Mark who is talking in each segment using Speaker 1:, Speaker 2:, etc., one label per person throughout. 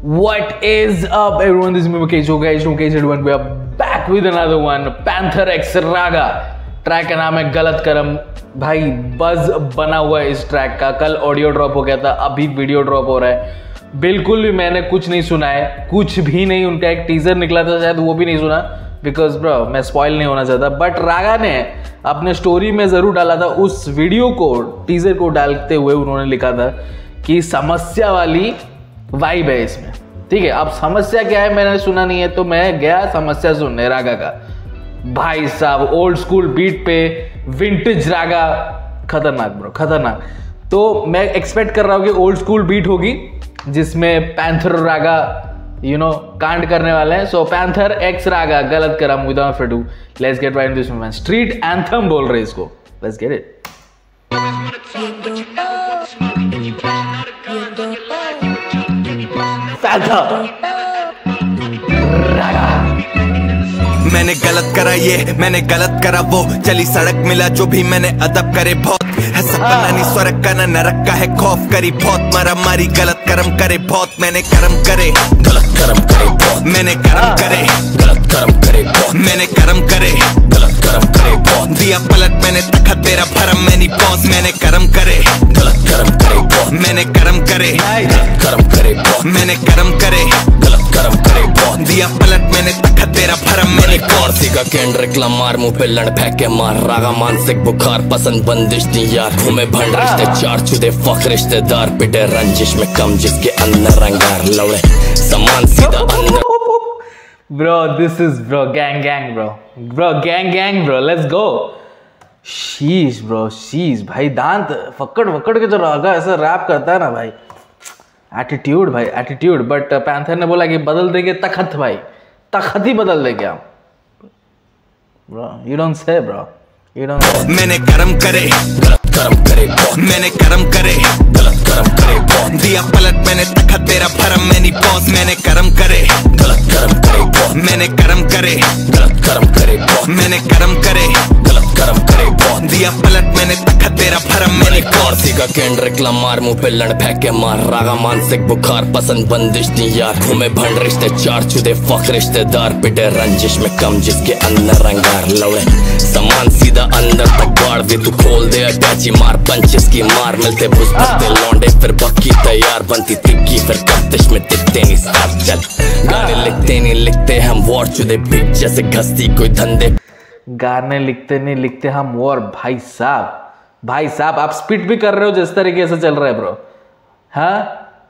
Speaker 1: What is up, everyone? This is me Mukesh. So guys, everyone, we are back with another one. Panther X Raga. Track का नाम है गलत करम। भाई बज बना हुआ है इस ट्रैक का। कल ऑडियो ड्रॉप हो गया था, अभी वीडियो ड्रॉप हो रहा है। बिल्कुल भी मैंने कुछ नहीं सुना है, कुछ भी नहीं। उनका एक टीजर निकला था, शायद वो भी नहीं सुना, बिकॉज ब्रो मैं स्पॉइल नहीं होना चाहता। बट रागा ने अपने स्टोरी में ज़रूर डाला था, उस वीडियो को, टीजर को डालते हुए उन्होंने लिखा था कि समस्या वाली वाइब है इसमें। ठीक है, अब समस्या क्या है मैंने सुना नहीं है, तो मैं गया समस्या सुनने रागा का। भाई साहब ओल्ड स्कूल बीट पे विंटेज रागा, खतरनाक ब्रो, खतरनाक। तो मैं एक्सपेक्ट कर रहा हूँ कि ओल्ड स्कूल बीट होगी जिसमें पैंथर रागा कांड करने वाले हैं। सो पैंथर एक्स रागा गलत करम, without for do let's get right this movement. Street anthem बोल रहे इसको, लेट्स गेट इट।
Speaker 2: मैंने गलत करा ये, मैंने गलत करा वो, चली सड़क मिला जो भी मैंने अदब करे बहुत है। सपना नहीं स्वर्ग का ना नरक का है, खौफ करी बहुत, मारा मारी गलत कर्म करे बहुत। मैंने कर्म करे गलत कर्म करे बहुत, मैंने कर्म करे गलत कर्म करे बहुत, मैंने कर्म करे गलत कर्म करे बहुत। दिया पलट मैंने तखत तेरा भरम, मैंने पॉज मैंने कर्म करे गलत कर्म करे बहुत, मैंने कर्म करे गलत कर्म करे बहुत, मैंने कर्म करे गलत कर्म करे बहुत। दिया पलट मैंने तखत तेरा भरम, मैंने कौरसी का केंड्रिक लमार, मुंह पे लड़ फेंक के मार। रागा मानसिक बुखार पसंद बंदिश नहीं यार, घूमे भंड रिश्ते चार चुदे फक रिश्तेदार, पिटे रंजिश में कम जिसके अंदर रंगार लौड़े समान सीधा अंदर।
Speaker 1: Bro this is bro gang gang bro gang gang bro, let's go. शीश ब्रो शीश, भाई दांत फक्कड़ फक्कड़ के जो रागा ऐसा रैप करता है ना भाई, एटीट्यूड भाई एटीट्यूड। बट पैंथर ने बोला कि बदल देंगे तखत, भाई तखत ही बदल देंगे हम। Bro, you don't say bro, you don't say।
Speaker 2: मैंने कर्म करे गलत कर्म करे बहुत, मैंने कर्म करे गलत कर्म करे बहुत। दिया पलट मैंने तखत तेरा भरम, मैंने पॉज मैंने कर्म करे गलत कर्म करे बहुत, मैंने कर्म करे गलत कर्म करे बहुत, मैंने कर्म करे गलत कर्म करे बहुत। दिया पलट मैंने तखत तेरा भरम, मैंने कौरसी का केंड्रिक लमार, मुंह पे लड़ फेंक के मार। रागा मानसिक बुखार पसंद बंदिश नहीं यार, घूमे भंड रिश्ते चार चुदे फक रिश्तेदार, पिटे रंजिश में कम जिसके अंदर रंगार लौड़े समान सीधा अंदर तक गाड़ दे। तू खोल दे अटैची मार, पंचेस की मार, मिलते बुस भरते लौंडे फिर बक्की तैयार, बनती तिक्की फिर कत्तिश में टिकते नहीं साथ चल। गाने लिखते नहीं लिखते हम वॉर चुदे बिग जैसे घसती कोई धंधे।
Speaker 1: गाने लिखते नहीं लिखते हम वॉर। भाई साहब आप स्पिट भी कर रहे हो जिस तरीके से चल रहा है ब्रो। हाँ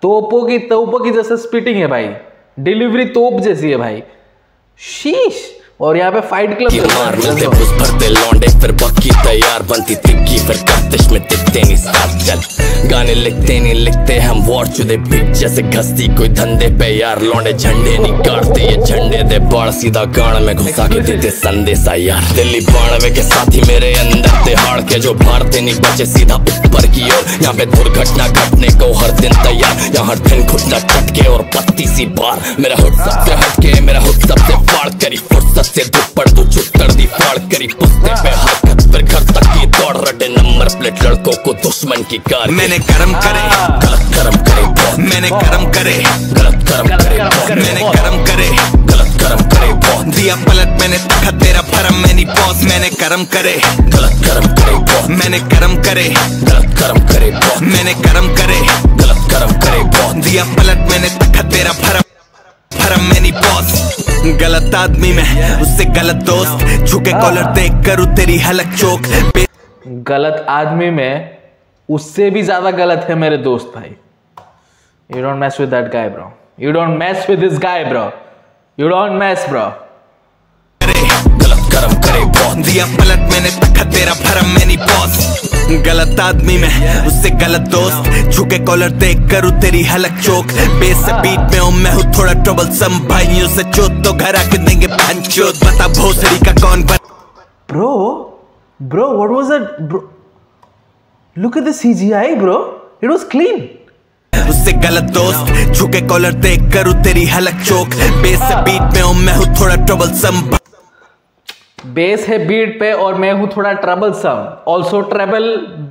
Speaker 1: तोपों की जैसे स्पिटिंग है भाई, डिलीवरी तोप जैसी है भाई। शीश। और यहाँ पे फाइट क्लब
Speaker 2: मार, मिलते बुस भरते लौंडे फिर बक्की तैयार, बनती तिक्की फिर कत्तिश में टिकते नहीं साथ चल। गाने लिखते नहीं लिखते हम वॉर चुदे बिग जैसे घसती कोई धंधे पे यार, लौंडे झंडे नहीं गाड़ते ये झंडे दे बाढ़, सीधा गाड़ में घुसा के देते संदेशा यार। दिल्ली बाणवे के साथी मेरे अंदर तिहाड़ के जो भारते नहीं बचे सीधा ऊपर की ओर। यहाँ पे दुर्घटना घटने को हर दिन तैयार, यहाँ हर दिन घुटना चटके और पत्ती सी बार। मेरा हुड सबसे हटके, मेरा हुड सबसे फाड़ करी फुर्सत से दुपड़ तू चुट्टर दी फाड़ करी, पुस्ते पे हरकत फिर घर तक की दौड़, रटे नंबर प्लेट लड़कों को दुश्मन की कार। मैंने कर्म करे गलत कर्म करे बहुत, मैंने कर्म करे गलत कर्म करे बहुत, मैंने कर्म करे गलत कर्म करे बहुत। दिया पलट मैंने तखत तेरा भरम, मैंने पॉज मैंने कर्म करे गलत कर्म करे बहुत, मैंने कर्म करे गलत कर्म करे बहुत, मैंने कर्म करे गलत कर्म करे बहुत। दिया पलट मैंने तखत तेरा भरम मैंने पॉज। गलत आदमी में उससे गलत दोस्त, झुके कॉलर देख करूँ तेरी हलक चोक।
Speaker 1: गलत आदमी में उससे भी ज्यादा गलत है मेरे दोस्त भाई। You don't mess with that guy bro, you don't mess with this guy bro, you don't mess bro। गलत कर्म करे बहुत, दिया पलट मैंने तखत तेरा भरम, मैंने पॉज। गलत आदमी में उससे गलत दोस्त, झुके कॉलर देख करूँ तेरी हलक चोक। बेस से बीट में हूँ मैं हूँ थोड़ा ट्रबल सम, भाइयों से चोट तो घर आके देंगे पंचोत। बता भोसड़ी का कौन Bro, what was that bro? Look at the CGI bro, it was clean। उससे गलत दोस्त, झुके कॉलर देख करूँ तेरी हलक चोक। बेस से बीट में हूँ मैं हूँ थोड़ा ट्रबल सम, बेस है बीट पे और मैं हूं थोड़ा trouble some. Also treble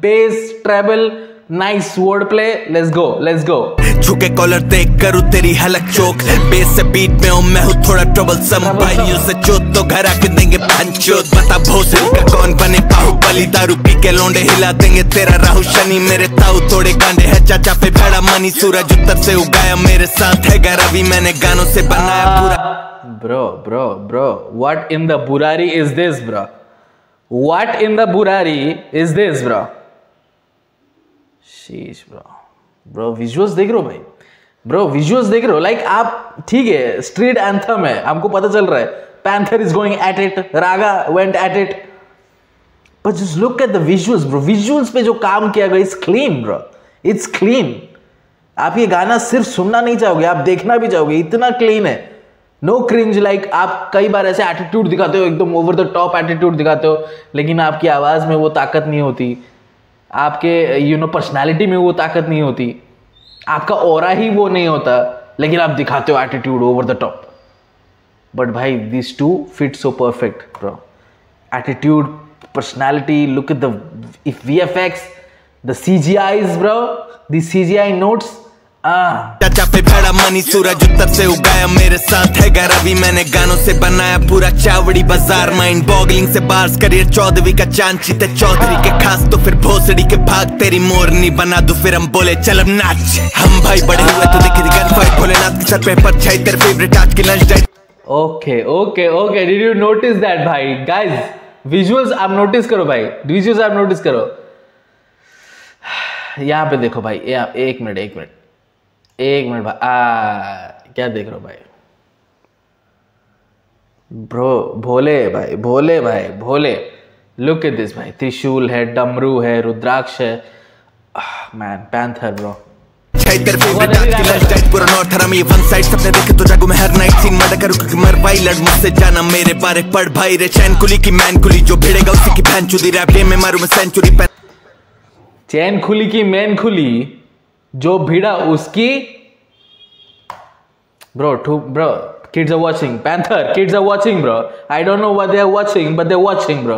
Speaker 1: bass treble nice word play, let's go.
Speaker 2: झुके कॉलर देख करूँ तेरी हलक चोक, बेस से बीट में हूँ मैं हूँ थोड़ा ट्रबल सम, भाइयों से चोट तो घर आके देंगे पंचोत। बता भोसड़ी का कौन बने बाहुबली, दारू पी के लौंडे हिला देंगे तेरा राहु शनि, मेरे ताऊ थोड़े गांडे है चाचा पे भेड़ा मनी, सूरज उत्तर से उगाया मेरे साथ है रवि, मैंने गानों से बनाया पूरा।
Speaker 1: Bro, what in the burari is this, bro? What in the burari is this, bro? Sheesh, bro, visuals देख रहे हो भाई, bro, visuals देख रहे हो, like आप ठीक है, street anthem है, हमको पता चल रहा है, Panther is going at it, Raga went at it, but just look at the visuals, bro. Visuals पे जो काम किया गया, it's clean, bro, it's clean. आप ये गाना सिर्फ सुनना नहीं चाहोगे, आप देखना भी चाहोगे, इतना क्लीन है, नो क्रिंज। लाइक आप कई बार ऐसे एटीट्यूड दिखाते हो, एकदम ओवर द टॉप एटीट्यूड दिखाते हो, लेकिन आपकी आवाज़ में वो ताकत नहीं होती, आपके पर्सनालिटी में वो ताकत नहीं होती, आपका ऑरा ही वो नहीं होता, लेकिन आप दिखाते हो attitude over the top. But भाई this too fit so perfect bro, attitude, personality, look at the VFX, the CGIs bro, the CGI notes।
Speaker 2: चाचा पे भेड़ा मनी, सूरज उत्तर से उगाया मेरे साथ है रवि, मैंने गानों से बनाया पूरा चावड़ी बाजार, माइंड बॉगलिंग से बार्स, करियर 14वीं का चांद चीते चौधरी के खास, तो फिर भोसड़ी के भाग तेरी मोरनी बना दो, फिर हम बोले चल अब नाच, हम भाई बड़े हुए तो दिखी गन फाइट, भोलेनाथ के सर पे परछाई, तेरे फेवरेट आज की lunch diet.
Speaker 1: Okay, did you notice that भाई? गाइस विजुअल्स आप नोटिस करो भाई, विजुअल्स आप नोटिस करो, यहाँ पे देखो भाई, एक मिनट भाई, क्या देख रहे हो भाई? ब्रो भोले भाई, लुक एट दिस भाई, त्रिशूल है, डमरू है, रुद्राक्ष है, मैन पैंथर ब्रो।
Speaker 2: तेरे फेवरेट आज की लंच डाइट पूरा नॉर्थ हरामी, वन साइड सपने देखे तो जागू मैं हर नाइट, सीन मर्डर करूँ क्योंकि मर भाई, लड़ मुझसे जाना मेरे बारे पढ़ भाई रे, चैन कुली की मैन कुली जो भिड़ेगा उसी की बहन चुदी, रैप गेम में मारूं मैं सेंचुरी।
Speaker 1: चैन खुली की मैन खुली जो भिड़ा उसकी, bro, kids are watching Panther, kids are watching bro, I don't know what they are watching but they're watching bro,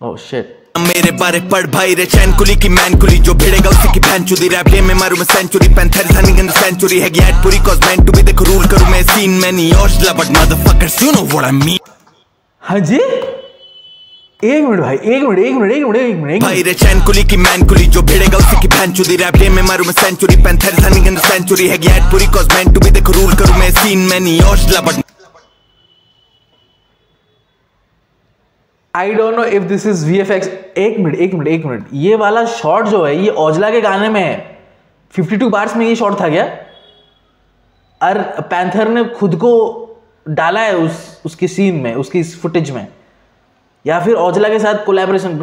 Speaker 1: oh shit।
Speaker 2: मेरे बारे पढ़ भाई रे, चैन कुली की मैन कुली जो भिड़ेगा उसी की बहन चुदी, रैप गेम में मारूं मैं century, Panther running in the century है गैट पूरी, cause meant to be, देखो रूल करूं मैं सीन में नहीं ओशला, but motherfuckers you know what I mean।
Speaker 1: हाँ जी, एक मिनट
Speaker 2: भाई रे, चैन कुली की मैन कुली जो भिड़ेगा उसी की बहन चुदी, रैप गेम में मारूं मैं century, Panther running in the century है गैट पूरी, cause meant to be, देखो रूल करूं मैं सीन में नहीं ओशला, but
Speaker 1: I don't know if this is VFX। एक मिनट, ये वाला शॉट जो है ये औजला के गाने में है, 52 बार्स में ये शॉट था क्या? और पैंथर ने खुद को डाला है उसकी सीन में, उसकी फुटेज में, या फिर औजला के साथ collaboration?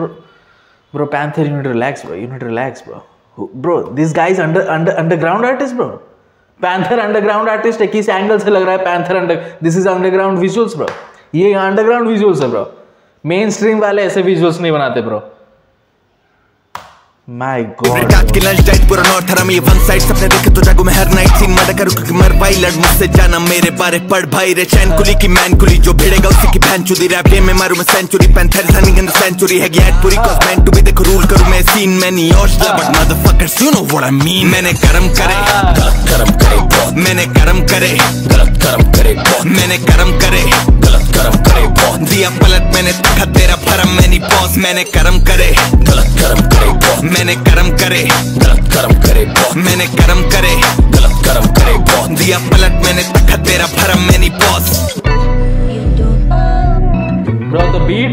Speaker 1: Bro panther, you need relax bro, this guys underground artist bro, panther underground artist है, किस एंगल से लग रहा है panther this is underground visuals bro, ये अंडरग्राउंड विजुअल्स है ब्रो, मेन स्ट्रीम वाले ऐसे विजुअल्स नहीं बनाते ब्रो। माय गॉड,
Speaker 2: आज की लंच डाइट पूरा नॉर्थ हरामी, वन साइड सपने देखे तो जागू मैं हर नाइट, सीन मर्डर करूं क्योंकि मर भाई, लड़ मुझसे जाना मेरे बारे पढ़ भाई रे, चैन कुली की मैन कुली जो भिड़ेगा उसी की बहन चुदी, रैप गेम में मारूं मैं century, Panther running in the century है गैट पूरी, cause meant to be, देखो रूल करूं मैं सीन में नहीं ओशला, but motherfuckers you know what I mean। मैंने करम करे गलत करम करे बहुत, मैंने करम करे गलत करम करे बहुत, मैंने करम करे गलत करम करे बहुत, दिया पलट मैंने तखा तेरा भरम मैं नहीं बॉस, मैंने करम करे गलत करम करे बहुत, मैंने करम करे गलत करम करे बहुत, मैंने करम करे गलत करम करे बहुत, दिया पलट मैंने तखा तेरा भरम मैं नहीं boss.
Speaker 1: Bro, the beat,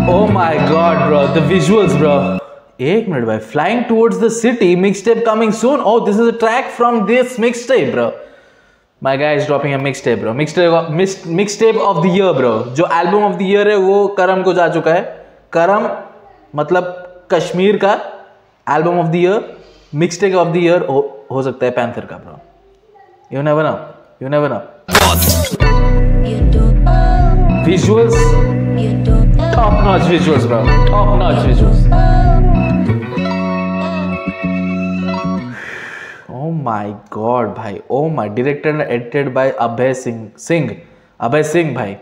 Speaker 1: oh my god bro, the visuals bro। एक मिनट भाई, flying towards the city mixtape coming soon, oh this is a track from this mixtape bro, my guy is dropping a mixtape bro, mixtape of the year bro, जो album of the year है वो करम को जा चुका है, करम मतलब कश्मीर का album of the year, mixtape of the year हो सकता है पैंथर का bro, you never know। Visuals, top notch visuals bro, top notch visuals। Oh my god भाई, oh my, directed and edited by Abhay Singh भाई,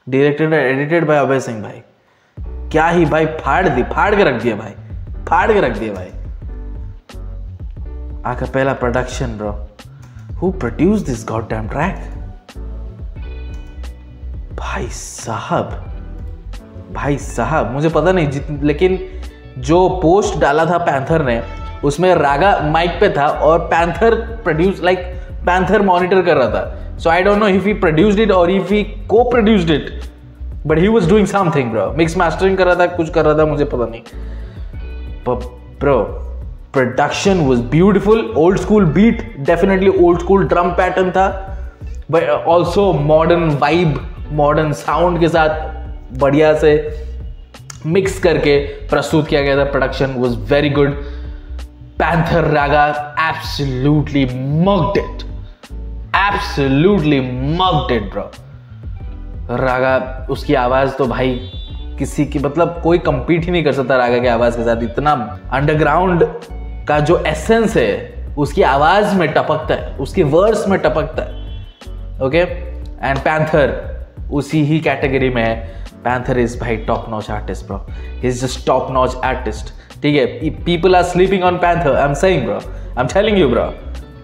Speaker 1: directed and edited by Abhay Singh भाई। क्या ही भाई, फाड़ के रख दिया भाई, फाड़ के रख दिया भाई। आका पहला production bro, who produce this goddamn track? भाई साहब मुझे पता नहीं लेकिन जो पोस्ट डाला था पैंथर ने उसमें रागा माइक पे था और पैंथर पैंथर मॉनिटर कर रहा था। So I don't know if he produced it और if he coproduced it, but he was doing something bro. Mix mastering कर रहा था, कुछ कर रहा था, मुझे पता नहीं। Bro production was beautiful, old school beat, definitely old school drum pattern था, but also modern vibe, modern sound के साथ बढ़िया से मिक्स करके प्रस्तुत किया गया था। Production was very good. Panther Raga absolutely mugged it bro. Raga उसकी आवाज तो भाई किसी की मतलब कोई कंपीट ही नहीं कर सकता रागा की आवाज के साथ। इतना अंडरग्राउंड का जो एसेंस है उसकी आवाज में टपकता है, उसके वर्ड्स में टपकता है। ओके, एंड पैंथर उसी ही कैटेगरी में है। पैंथर इज भाई top notch artist bro, he is just top notch artist. ठीक है, people are sleeping on Panther, I am saying bro, I am telling you bro,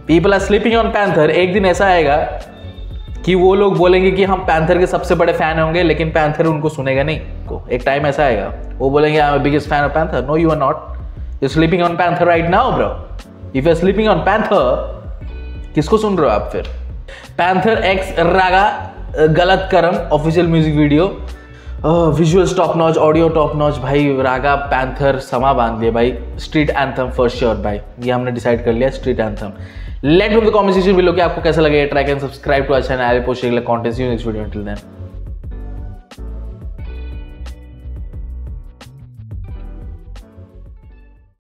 Speaker 1: people are sleeping on Panther. एक दिन ऐसा आएगा कि वो लोग बोलेंगे कि हम पैंथर के सबसे बड़े फैन होंगे, लेकिन पैंथर उनको सुनेगा नहीं। को एक टाइम ऐसा आएगा वो बोलेंगे I am biggest fan of Panther. No you are not, you sleeping on Panther right now bro. If you are sleeping on Panther, किसको सुन रहे हो आप फिर? पैंथर एक्स रागा गलत करम official music video, visuals top notch, audio top notch भाई। रागा panther समा बांध दिया भाई। स्ट्रीट एंथम फॉर श्योर भाई, ये हमने डिसाइड कर लिया, street anthem. Let me know the comment section below कि आपको कैसा लगे track, and subscribe to our channel. I will post regular content in next video. Until then,